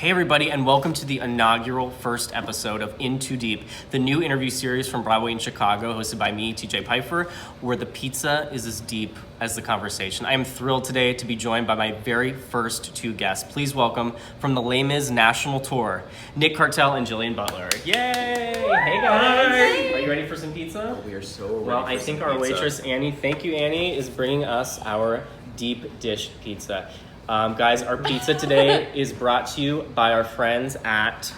Hey everybody, and welcome to the inaugural first episode of In Too Deep, the new interview series from Broadway in Chicago, hosted by me, TJ Pieffer, where the pizza is as deep as the conversation. I am thrilled today to be joined by my very first two guests. Please welcome, from the Les Misérables National Tour, Nick Cartell and Jillian Butler. Yay! Hey guys! Hi. Are you ready for some pizza? We are so ready. Well, I think our waitress, Annie, thank you, Annie, is bringing us our deep dish pizza. Guys, our pizza today is brought to you by our friends at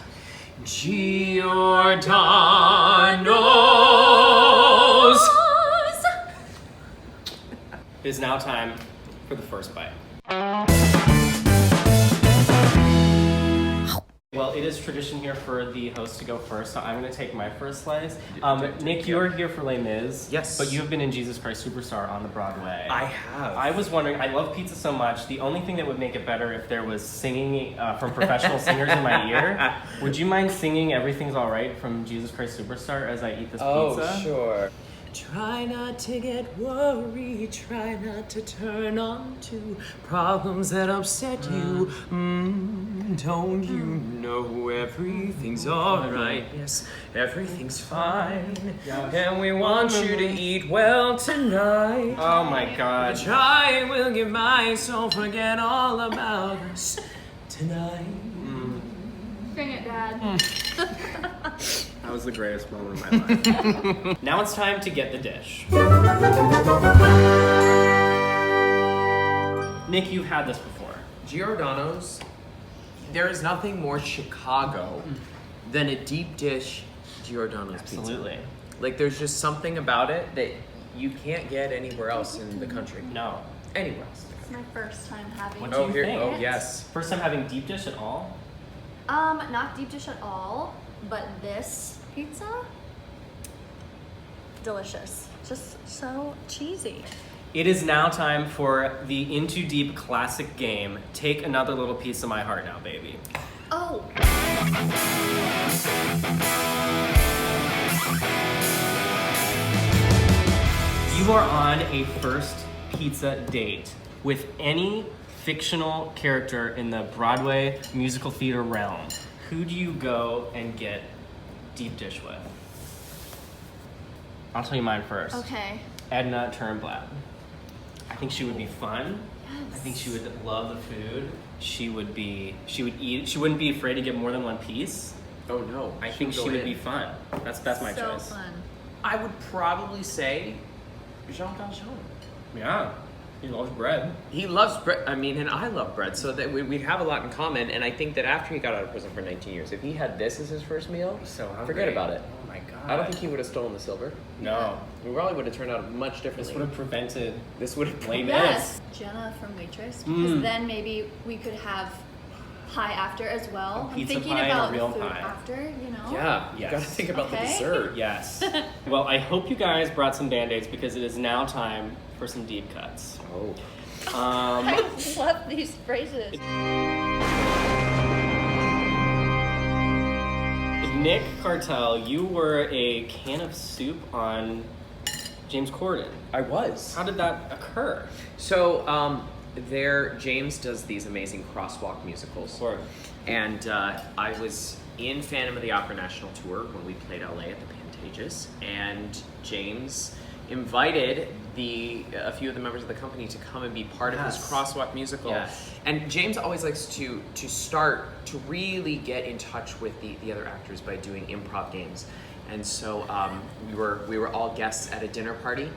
Giordano's. It is now time for the first bite. Well, it is tradition here for the host to go first, so I'm going to take my first slice. Nick, you are here for Les Mis. Yes. But you have been in Jesus Christ Superstar on the Broadway. I have. I was wondering, I love pizza so much, the only thing that would make it better if there was singing from professional singers in my ear. Would you mind singing Everything's Alright from Jesus Christ Superstar as I eat this pizza? Oh, sure. Try not to get worried, try not to turn on to problems that upset you. Don't you know everything's alright? Yes, everything's fine. And we want you to eat well tonight. Oh my god. Try will get mine, so forget all about us tonight. Bring it, Dad. That was the greatest moment of my life. Now it's time to get the dish. Nick, you've had this before. Giordano's, there is nothing more Chicago than a deep dish Giordano's Absolutely. pizza. Like, there's just something about it that you can't get anywhere else in the country. No. Anywhere else. It's my first time having What it. do you think? Oh, yes. First time having deep dish at all? Not deep dish at all, but this pizza, delicious. Just so cheesy. It is now time for the In Too Deep classic game. Take another little piece of my heart now, baby. Oh. You are on a first pizza date with any fictional character in the Broadway musical theater realm. Who do you go and get deep dish with? I'll tell you mine first. Okay. Edna Turnblad. I think she would be fun. Yes. I think she would love the food. She would eat. She wouldn't be afraid to get more than one piece. Oh, no. I think she would be fun. That's my so choice. fun. I would probably say Jean Valjean. Yeah, he loves bread. He loves bread. I mean, and I love bread, so that we'd have a lot in common. And I think that after he got out of prison for 19 years, if he had this as his first meal, So hungry. forget about it. Oh my god. I don't think he would have stolen the silver. No, We probably would have turned out much differently. this would have prevented This would have Les Mis. Yes. Jenna from Waitress, because then maybe we could have pie after as well. A pizza I'm thinking pie and a about real food pie. after, you know? Yeah, you Yes. gotta think about the Okay. dessert. Yes. Well, I hope you guys brought some Band-Aids because it is now time for some deep cuts. Oh. I love these phrases. Nick Cartell, you were a can of soup on James Corden. I was. How did that occur? So, James does these amazing crosswalk musicals. Or And I was in Phantom of the Opera National Tour when we played LA at the Pantages, and James invited a few of the members of the company to come and be part of his Yes. crosswalk musical. Yes. And James always likes to start to really get in touch with the other actors by doing improv games. And so we were all guests at a dinner party,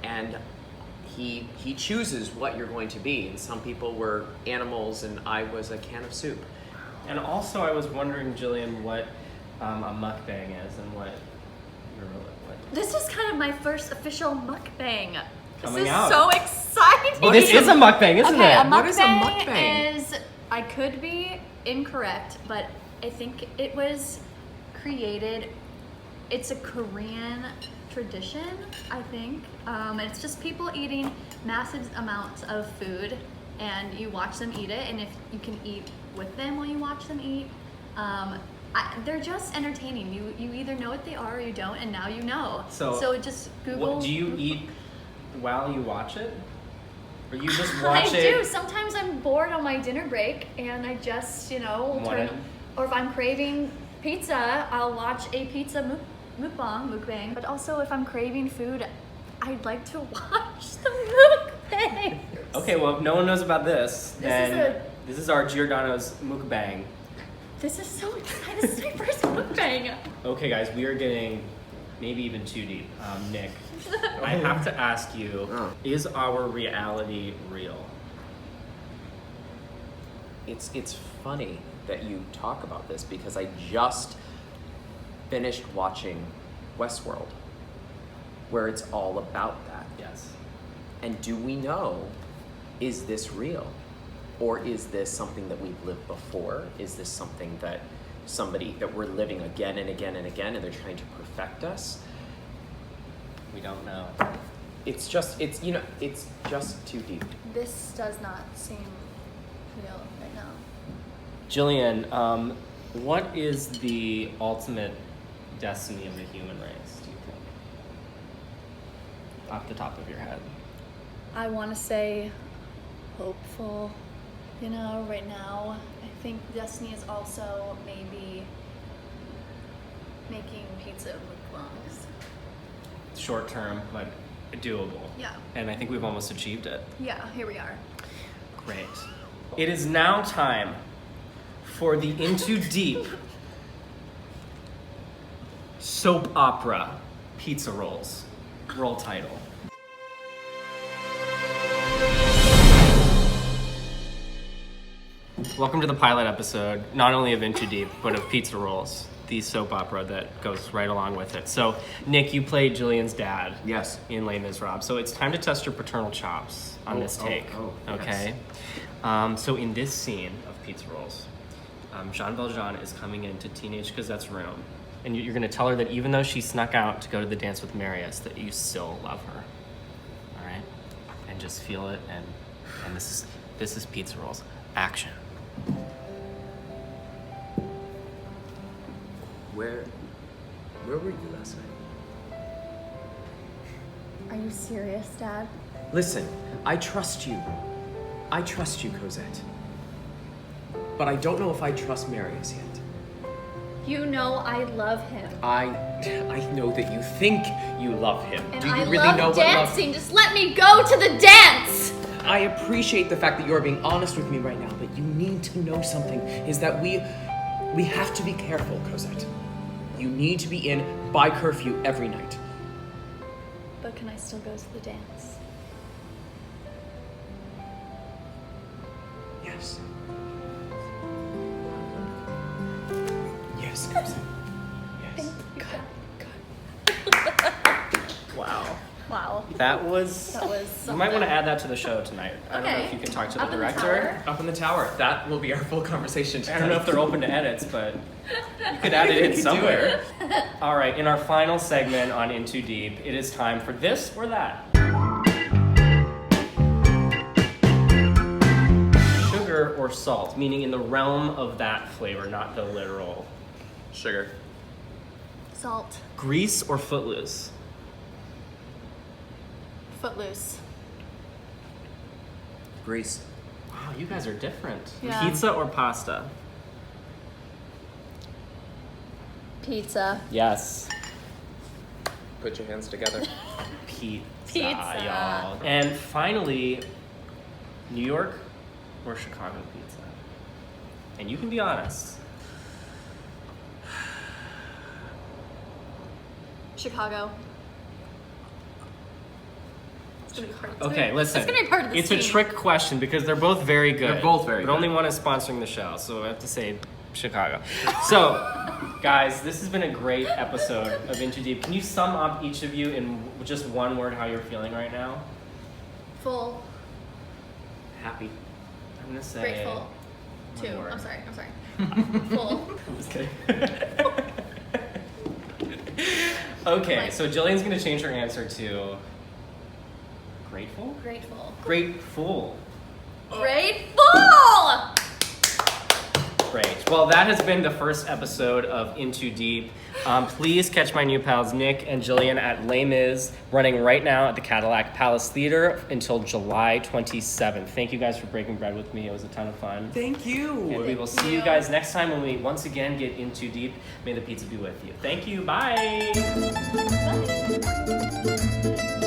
and he chooses what you're going to be. And some people were animals, and I was a can of soup. And also, I was wondering, Jillian, what a mukbang is and what This is kind of my first official mukbang. This Coming is out. so exciting. Oh, this is a mukbang, isn't Okay, it? a mukbang, What is a mukbang? is, I could be incorrect, but I think it was created, it's a Korean tradition, I think. It's just people eating massive amounts of food, and you watch them eat it, and if you can eat with them while you watch them eat, they're just entertaining. You either know what they are or you don't, and now you know. So just Google. What, do you eat while you watch it? Or you just watch I it? do. Sometimes I'm bored on my dinner break and I just, or if I'm craving pizza, I'll watch a pizza mukbang. But also if I'm craving food, I'd like to watch the mukbang. Okay, well, if no one knows about this, then this is our Giordano's mukbang. This is so exciting. This is my first mukbang. Okay, guys, we are getting maybe even too deep. Nick, I have to ask you, is our reality real? It's funny that you talk about this because I just finished watching Westworld, where it's all about that. Yes. And do we know, is this real? Or is this something that we've lived before? Is this something that that we're living again and again and again and they're trying to perfect us? We don't know. It's just too deep. This does not seem real right now. Jillian, what is the ultimate destiny of the human race, do you think? Off the top of your head. I want to say hopeful. Right now, I think destiny is also maybe making pizza mukbangs. Short term, but doable. Yeah. And I think we've almost achieved it. Yeah, here we are. Great. It is now time for the Into Deep soap opera pizza rolls. Roll title. Welcome to the pilot episode, not only of Into Deep, but of Pizza Rolls, the soap opera that goes right along with it. So, Nick, you played Jillian's dad. Yes. In Les Misérables. So it's time to test your paternal chops on this take. Okay. Yes. So in this scene of Pizza Rolls, Jean Valjean is coming into Teenage Cosette's room, and you're going to tell her that even though she snuck out to go to the dance with Marius, that you still love her. All right? And just feel it, and this is Pizza Rolls. Action. Where were you last night? Are you serious, Dad? Listen, I trust you. I trust you, Cosette. But I don't know if I trust Marius yet. You know I love him. I know that you think you love him. And Do you I really love know what dancing. Just let me go to the dance! I appreciate the fact that you're being honest with me right now, but you need to know something, is that we have to be careful, Cosette. You need to be in by curfew every night. But can I still go to the dance? Yes. Yes, Cosette. Yes. Wow. Wow. That was something. You might want to add that to the show tonight. I don't know if you can talk to the Up in the director. Up in the tower. That will be our full conversation tonight. I don't know if they're open to edits, but you could add it in somewhere. All right, in our final segment on Into Deep, it is time for this or that. Sugar or salt, meaning in the realm of that flavor, not the literal. Sugar. Salt. Grease or Footloose? Footloose. Grease. Wow, you guys are different. Yeah. Pizza or pasta? Pizza. Yes. Put your hands together. Pizza, Pizza. y'all. And finally, New York or Chicago pizza? And you can be honest. Chicago. It's gonna be part of Okay, listen. It's gonna be part of the It's a scene. trick question because they're both very good. They're both very but good. only one is sponsoring the show, so I have to say Chicago. So, guys, this has been a great episode of Into Deep. Can you sum up each of you in just one word how you're feeling right now? Full. Happy. I'm gonna say Grateful. one Two. word. I'm sorry. Full. I'm just kidding. Okay, so Jillian's gonna change her answer to grateful? Grateful. Grateful. Grateful! Great. Well, that has been the first episode of In Too Deep. Please catch my new pals Nick and Jillian at Les Mis, running right now at the Cadillac Palace Theater until July 27th. Thank you guys for breaking bread with me. It was a ton of fun. Thank you. And we will see you guys next time when we once again get In Too Deep. May the pizza be with you. Thank you. Bye. Bye.